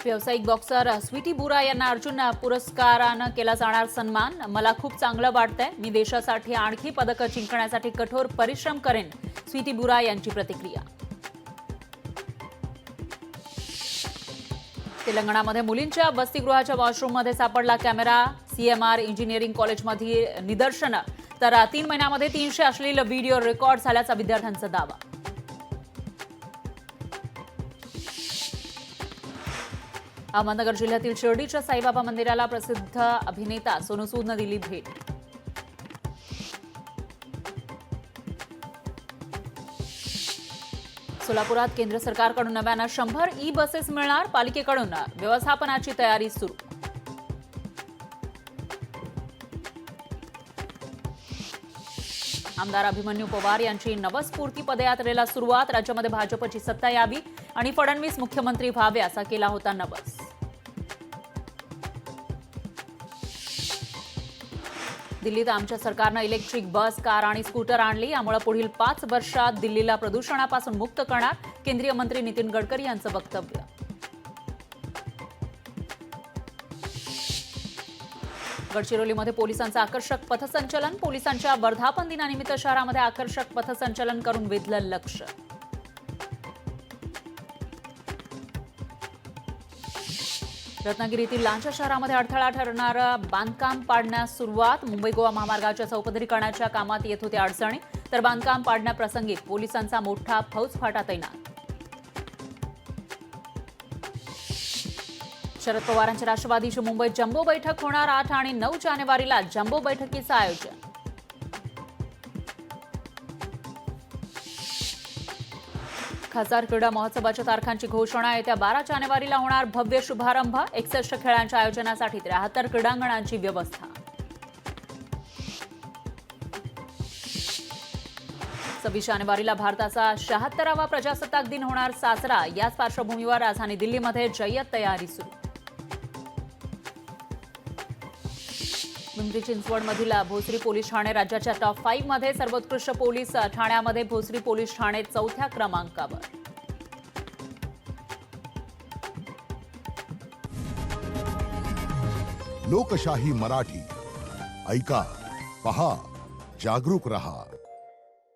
व्यावसायिक बॉक्सर स्वीटी बुरा यांना अर्जुन पुरस्कारानं केला जाणार सन्मान। मला खूप चांगलं वाटतंय। मी देशासाठी आणखी पदकं जिंकण्यासाठी कठोर परिश्रम करेन, स्वीटी बुरा यांची प्रतिक्रिया। तेलंगणामध्ये मुलींच्या वसतिगृहाच्या वॉशरूममध्ये सापडला कॅमेरा। सीएमआर इंजिनिअरिंग कॉलेजमध्ये निदर्शनं, तर 3 महिन्यामध्ये 300 अश्लील व्हिडिओ रेकॉर्ड झाल्याचा विद्यार्थ्यांचा दावा। अहमदनगर जिल्ह्यातील शिर्डीच्या साईबाबा मंदिराला प्रसिद्ध अभिनेता सोनू सूदनं दिली भेट। सोलापुरात केंद्र सरकारकडून नव्यानं 100 ई बसेस मिळणार। पालिकेकडून व्यवस्थापनाची तयारी सुरू। आमदार अभिमन्यू पवार यांची नवस्फूर्ती पदयात्रेला सुरुवात। राज्यामध्ये भाजपची सत्ता यावी आणि फडणवीस मुख्यमंत्री व्हावे असा केला होता नवस। दिल्लीत आमच्या सरकारनं इलेक्ट्रिक बस, कार आणि स्कूटर आणली। यामुळे पुढील 5 वर्षात दिल्लीला प्रदूषणापासून मुक्त करणार, केंद्रीय मंत्री नितीन गडकरी यांचं वक्तव्य। गडचिरोलीमध्ये पोलिसांचं आकर्षक पथसंचलन। पोलिसांच्या वर्धापन दिनानिमित्त शहरामध्ये आकर्षक पथसंचलन करून वेधलं लक्ष। रत्नागिरीतील लांजा शहरामध्ये अडथळा ठरणारं बांधकाम पाडण्यास सुरुवात। मुंबई गोवा महामार्गाच्या चौपदरीकरणाच्या कामात येत होते अडचणी, तर बांधकाम पाडण्याप्रसंगी पोलिसांचा मोठा फौजफाटा तैनात। शरद पवारांच्या राष्ट्रवादीची मुंबईत जम्बो बैठक होणार। 8 आणि 9 जानेवारीला जम्बो बैठकीचं आयोजन। खासदार क्रीडा महोत्सवाच्या तारखांची घोषणा। येत्या 12 जानेवारीला होणार भव्य शुभारंभ। 61 खेळांच्या आयोजनासाठी 73 क्रीडांगणांची व्यवस्था। 26 जानेवारीला भारताचा 76वा प्रजासत्ताक दिन होणार साजरा। याच पार्श्वभूमीवर राजधानी दिल्लीमध्ये जय्यत तयारी सुरू। पिंपरी चिंचवडमधील भोसरी पोलीस ठाणे राज्याच्या टॉप 5 मध्ये। सर्वोत्कृष्ट पोलीस ठाण्यामध्ये भोसरी पोलीस ठाणे 4थ्या क्रमांकावर। लोकशाही मराठी ऐका, पहा, जागरूक रहा।